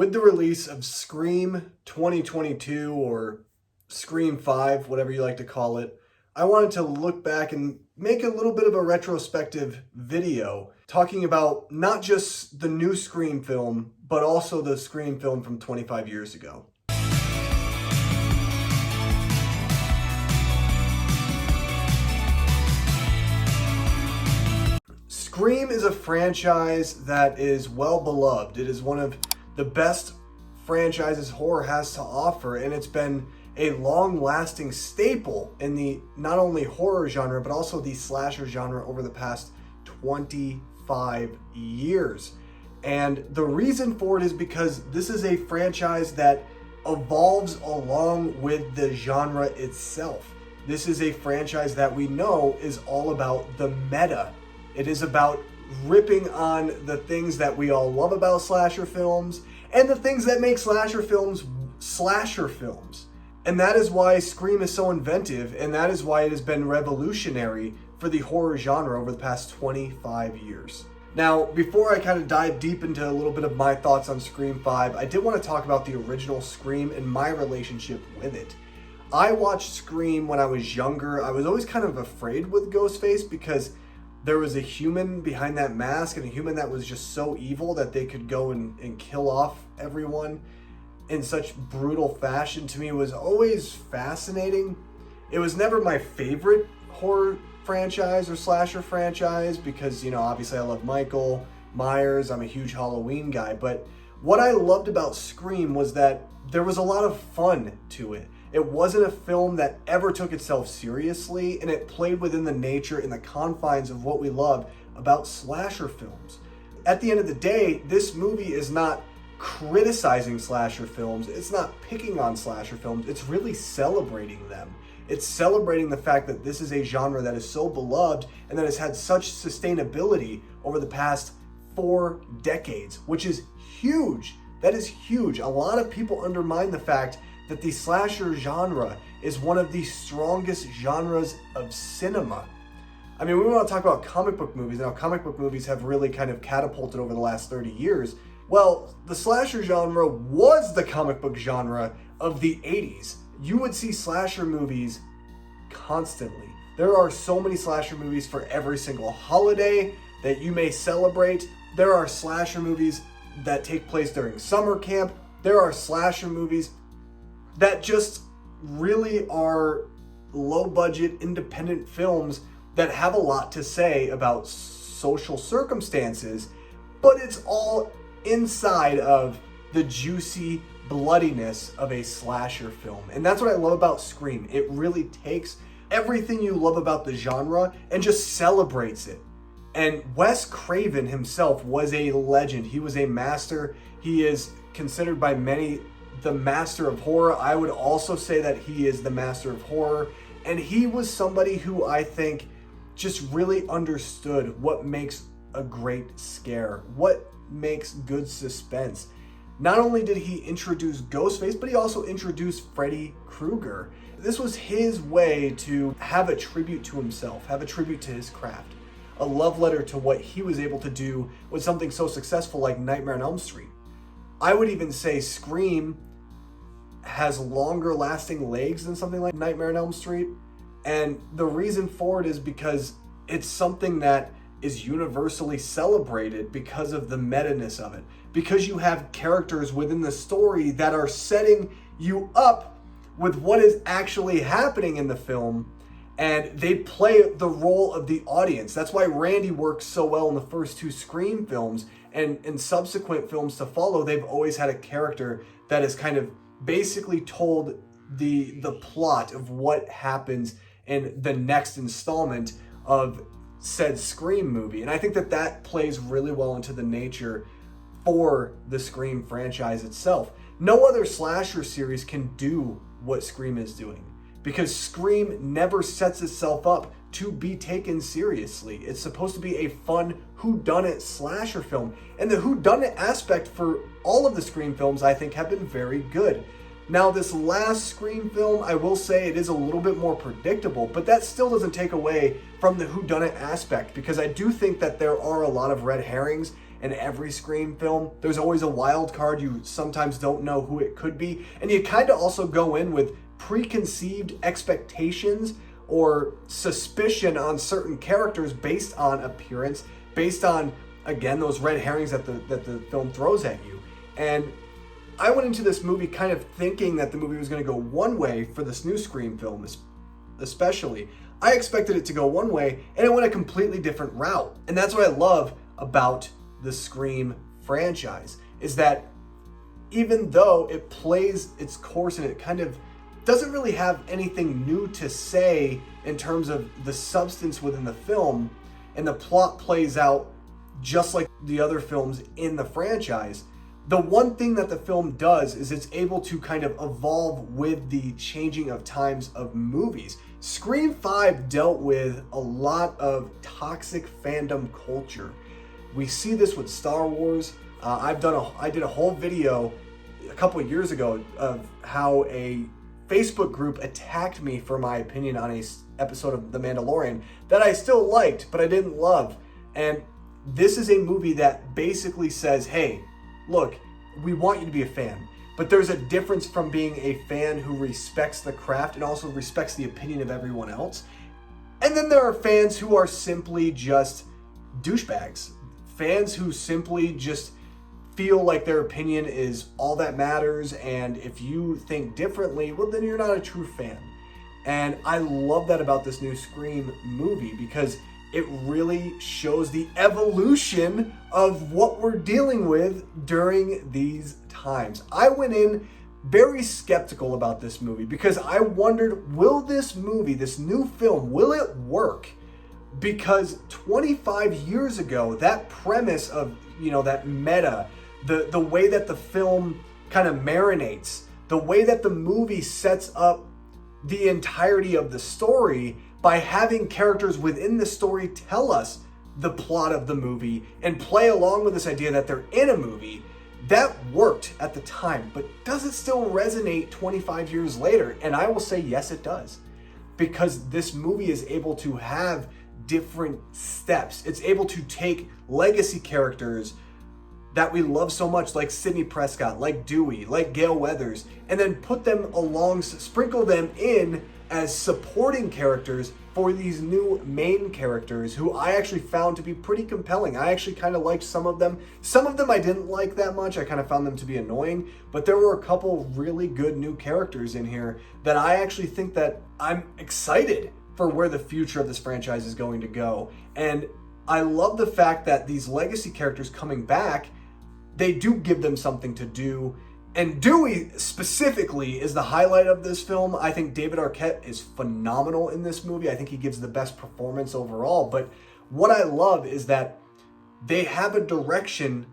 With the release of Scream 2022 or Scream 5, whatever you like to call it, I wanted to look back and make a little bit of a retrospective video talking about not just the new Scream film, but also the Scream film from 25 years ago. Scream is a franchise that is well beloved. It is one of the best franchises horror has to offer, and it's been a long-lasting staple in the not only horror genre, but also the slasher genre over the past 25 years. And the reason for it is because this is a franchise that evolves along with the genre itself. This is a franchise that we know is all about the meta. It is about ripping on the things that we all love about slasher films and the things that make slasher films slasher films. And that is why Scream is so inventive, and that is why it has been revolutionary for the horror genre over the past 25 years. Now, before I kind of dive deep into a little bit of my thoughts on Scream 5, I did want to talk about the original Scream and my relationship with it. I watched Scream when I was younger. I was always kind of afraid with Ghostface because there was a human behind that mask, and a human that was just so evil that they could go and kill off everyone in such brutal fashion. To me, it was always fascinating. It was never my favorite horror franchise or slasher franchise because, obviously I love Michael Myers. I'm a huge Halloween guy. But what I loved about Scream was that there was a lot of fun to it. It wasn't a film that ever took itself seriously, and it played within the nature and the confines of what we love about slasher films. At the end of the day, this movie is not criticizing slasher films. It's not picking on slasher films. It's really celebrating them. It's celebrating the fact that this is a genre that is so beloved and that has had such sustainability over the past 4 decades, which is huge. That is huge. A lot of people undermine the fact that the slasher genre is one of the strongest genres of cinema. I mean, we want to talk about comic book movies. Now, comic book movies have really kind of catapulted over the last 30 years. Well, the slasher genre was the comic book genre of the 80s. You would see slasher movies constantly. There are so many slasher movies for every single holiday that you may celebrate. There are slasher movies that take place during summer camp. There are slasher movies that just really are low-budget independent films that have a lot to say about social circumstances, but it's all inside of the juicy bloodiness of a slasher film. And that's what I love about Scream. It really takes everything you love about the genre and just celebrates it. And Wes Craven himself was a legend. He was a master. He is considered by many the master of horror. I would also say that he is the master of horror. And he was somebody who I think just really understood what makes a great scare, what makes good suspense. Not only did he introduce Ghostface, but he also introduced Freddy Krueger. This was his way to have a tribute to himself, have a tribute to his craft, a love letter to what he was able to do with something so successful like Nightmare on Elm Street. I would even say Scream has longer lasting legs than something like Nightmare on Elm Street. And the reason for it is because it's something that is universally celebrated because of the meta-ness of it. Because you have characters within the story that are setting you up with what is actually happening in the film, and they play the role of the audience. That's why Randy works so well in the first 2 Scream films, and in subsequent films to follow, they've always had a character that is kind of basically told the plot of what happens in the next installment of said Scream movie. And I think that plays really well into the nature for the Scream franchise itself. No other slasher series can do what Scream is doing because Scream never sets itself up to be taken seriously. It's supposed to be a fun whodunit slasher film. And the whodunit aspect for all of the Scream films, I think, have been very good. Now, this last Scream film, I will say it is a little bit more predictable, but that still doesn't take away from the whodunit aspect, because I do think that there are a lot of red herrings in every Scream film. There's always a wild card. You sometimes don't know who it could be. And you kind of also go in with preconceived expectations or suspicion on certain characters based on appearance, based on, again, those red herrings that the film throws at you. And I went into this movie kind of thinking that the movie was going to go one way for this new Scream film, especially. I expected it to go one way, and it went a completely different route. And that's what I love about the Scream franchise, is that even though it plays its course and it kind of doesn't really have anything new to say in terms of the substance within the film, and the plot plays out just like the other films in the franchise, the one thing that the film does is it's able to kind of evolve with the changing of times of movies. Scream 5 dealt with a lot of toxic fandom culture. We see this with Star Wars. I did a whole video a couple of years ago of how a Facebook group attacked me for my opinion on a episode of The Mandalorian that I still liked, but I didn't love. And this is a movie that basically says, hey, look, we want you to be a fan, but there's a difference from being a fan who respects the craft and also respects the opinion of everyone else. And then there are fans who are simply just douchebags. Fans who simply just feel like their opinion is all that matters, and if you think differently, well, then you're not a true fan. And I love that about this new Scream movie, because it really shows the evolution of what we're dealing with during these times. I went in very skeptical about this movie because I wondered, will this movie, this new film, will it work? Because 25 years ago, that premise of, that meta, the way that the film kind of marinates, the way that the movie sets up the entirety of the story by having characters within the story tell us the plot of the movie and play along with this idea that they're in a movie, that worked at the time. But does it still resonate 25 years later? And I will say, yes, it does. Because this movie is able to have different steps. It's able to take legacy characters that we love so much, like Sidney Prescott, like Dewey, like Gale Weathers, and then put them along, sprinkle them in as supporting characters for these new main characters who I actually found to be pretty compelling. I actually kind of liked some of them. Some of them I didn't like that much. I kind of found them to be annoying, but there were a couple really good new characters in here that I actually think that I'm excited for where the future of this franchise is going to go. And I love the fact that these legacy characters coming back, they do give them something to do. And Dewey specifically is the highlight of this film. I think David Arquette is phenomenal in this movie. I think he gives the best performance overall. But what I love is that they have a direction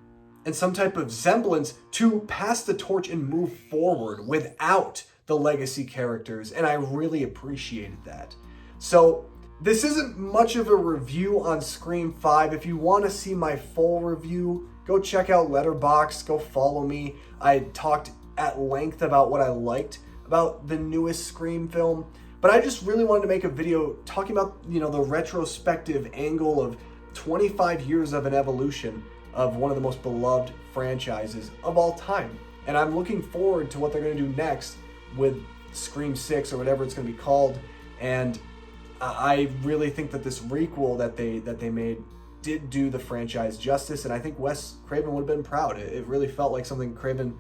and some type of semblance to pass the torch and move forward without the legacy characters. And I really appreciated that. So this isn't much of a review on Scream 5. If you want to see my full review, go check out Letterboxd, go follow me. I talked at length about what I liked about the newest Scream film, but I just really wanted to make a video talking about, the retrospective angle of 25 years of an evolution of one of the most beloved franchises of all time. And I'm looking forward to what they're going to do next with Scream 6 or whatever it's going to be called. And I really think that this requel that they made did do the franchise justice, and I think Wes Craven would have been proud. It really felt like something Craven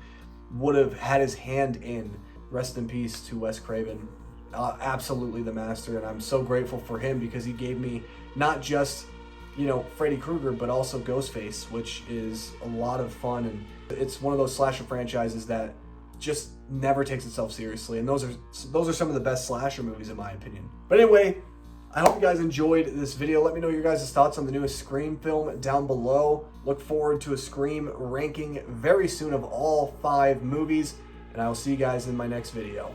would have had his hand in. Rest in peace to Wes Craven. Absolutely the master, and I'm so grateful for him because he gave me not just, Freddy Krueger, but also Ghostface, which is a lot of fun, and it's one of those slasher franchises that just never takes itself seriously, and those are some of the best slasher movies in my opinion. But anyway, I hope you guys enjoyed this video. Let me know your guys' thoughts on the newest Scream film down below. Look forward to a Scream ranking very soon of all 5 movies, and I will see you guys in my next video.